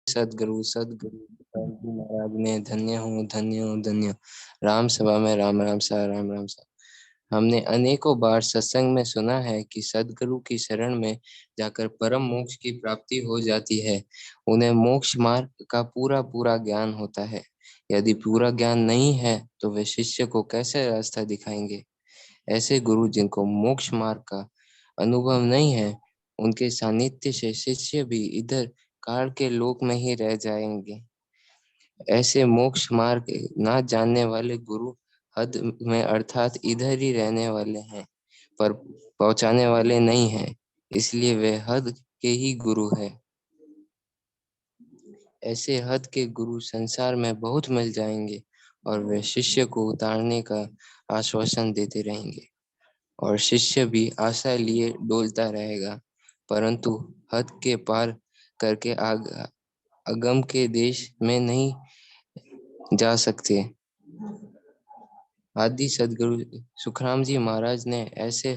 सदगुरु सदगुरु जी महाराज ने धन्य हूँ धन्य हूँ धन्य हूँ। राम सभा में राम राम सा राम राम सा। हमने अनेकों बार सत्संग में सुना है कि सदगुरु की शरण में जाकर परम मोक्ष की प्राप्ति हो जाती है। उन्हें मोक्ष मार्ग का पूरा पूरा ज्ञान होता है। यदि पूरा ज्ञान नहीं है तो वे शिष्य को कैसे रास्ता दिखाएंगे। ऐसे गुरु जिनको मोक्ष मार्ग का अनुभव नहीं है, उनके सानिध्य से शिष्य भी इधर काल के लोक में ही रह जाएंगे। ऐसे मोक्ष मार्ग ना जानने वाले गुरु हद में अर्थात इधर ही रहने वाले हैं, पर पहुंचाने वाले नहीं हैं, इसलिए वे हद के ही गुरु हैं। ऐसे हद के गुरु संसार में बहुत मिल जाएंगे और वे शिष्य को उतारने का आश्वासन देते रहेंगे और शिष्य भी आशा लिए डोलता रहेगा, परंतु हद के पार करके अगम के देश में नहीं जा सकते। आदि सदगुरु सुखराम जी महाराज ने ऐसे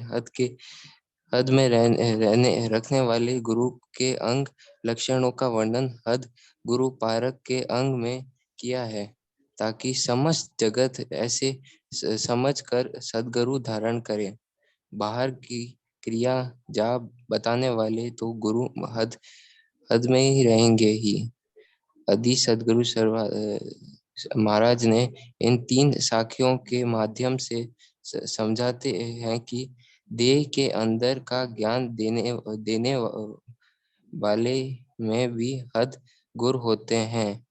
हद में रहने रखने वाले गुरु के अंग लक्षणों का वर्णन हद गुरु पारक के अंग में किया है, ताकि समस्त जगत ऐसे समझ कर सदगुरु धारण करे। बाहर की क्रिया जा बताने वाले तो गुरु हद में ही रहेंगे ही। आदि सदगुरु महाराज ने इन तीन साखियों के माध्यम से समझाते हैं कि देह के अंदर का ज्ञान देने वाले में भी हद गुर होते हैं,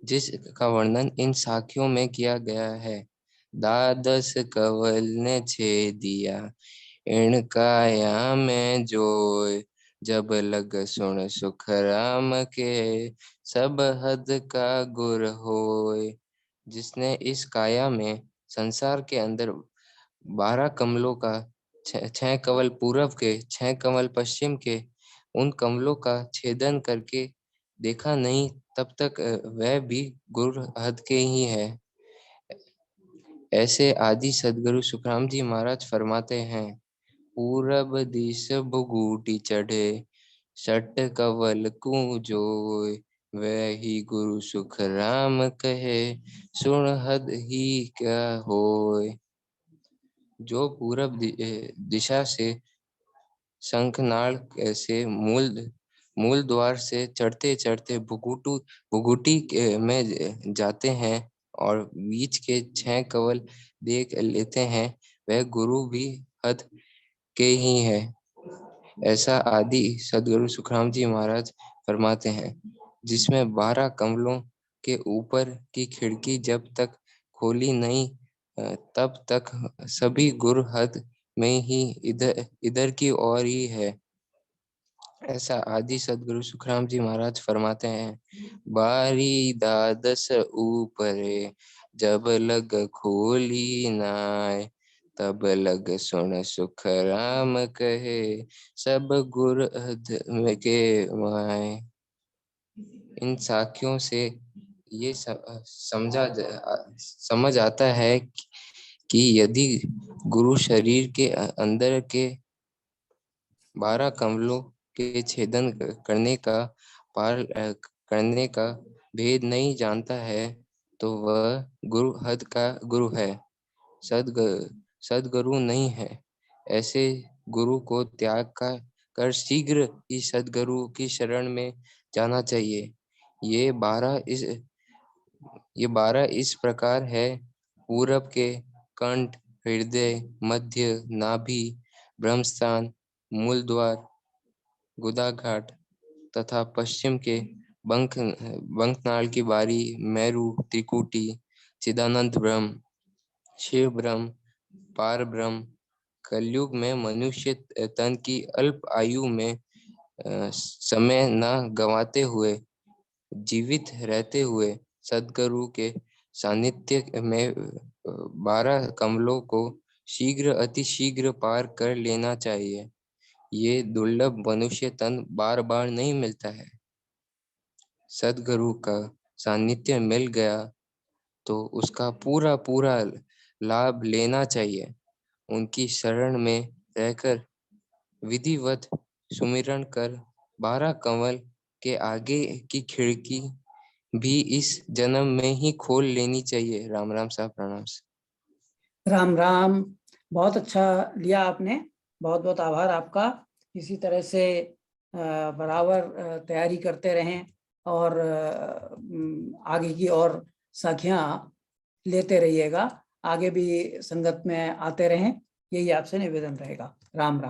जिसका वर्णन इन साखियों में किया गया है। द्वादश कवल ने छेदिया इण काया में जोय, जब लग सुन सुख राम के सब हद का गुर होय। जिसने इस काया में संसार के अंदर 12 कमलों का 6 कमल पूरब के 6 कमल पश्चिम के उन कमलों का छेदन करके देखा नहीं, तब तक वह भी गुरु हद के ही है। ऐसे आदि सदगुरु सुखराम जी महाराज फरमाते हैं, पूरब दिस भुगुटी चढ़े सट कवल कूजोय, वही गुरु सुख राम कहे सुन हद ही क्या होय। जो पूरब दिशा से शंखनाल से मूल द्वार से चढ़ते चढ़ते भुगुटी में जाते हैं और बीच के 6 कवल देख लेते हैं, वह गुरु भी हद के ही है। ऐसा आदि सदगुरु सुखराम जी महाराज फरमाते हैं, जिसमें 12 कमलों के ऊपर की खिड़की जब तक खोली नहीं, तब तक सभी गुरु हद में ही इधर इधर की ओर ही है। ऐसा आदि सदगुरु सुखराम जी महाराज फरमाते हैं, बारी द्वादश ऊपरे जब लग खोली नाय, तब लग सुन सुख राम कहे सब गुर हद के माय। इन साखियों से ये समझ आता है कि यदि गुरु शरीर के अंदर के 12 कमलों के छेदन करने का भेद नहीं जानता है, तो वह गुरु हद का गुरु है, सदगुरु नहीं है। ऐसे गुरु को त्याग कर शीघ्र ही सदगुरु की शरण में जाना चाहिए। ये 12 इस प्रकार है, पूरब के कंठ, हृदय, मध्य, नाभि, ब्रह्मस्थान, मूल द्वार, गुदाघाट तथा पश्चिम के बंकनाल की बारी, मेरु, त्रिकुटी, चिदानंद ब्रह्म, शिव ब्रह्म, पार ब्रह्म। कलयुग में मनुष्य तन की अल्प आयु में समय न गंवाते हुए जीवित रहते हुए सदगुरु के सानिध्य में 12 कमलों को शीघ्र अति शीघ्र पार कर लेना चाहिए। ये दुर्लभ मनुष्य तन बार बार नहीं मिलता है। सदगुरु का सानिध्य मिल गया तो उसका पूरा पूरा लाभ लेना चाहिए। उनकी शरण में रहकर विधिवत सुमिरन कर 12 कमल के आगे की खिड़की भी इस जन्म में ही खोल लेनी चाहिए। राम राम साहब, प्रणाम। राम राम। बहुत अच्छा लिया आपने, बहुत बहुत आभार आपका। इसी तरह से बराबर तैयारी करते रहें और आगे की और साखियां लेते रहिएगा, आगे भी संगत में आते रहें, यही आपसे निवेदन रहेगा। राम राम।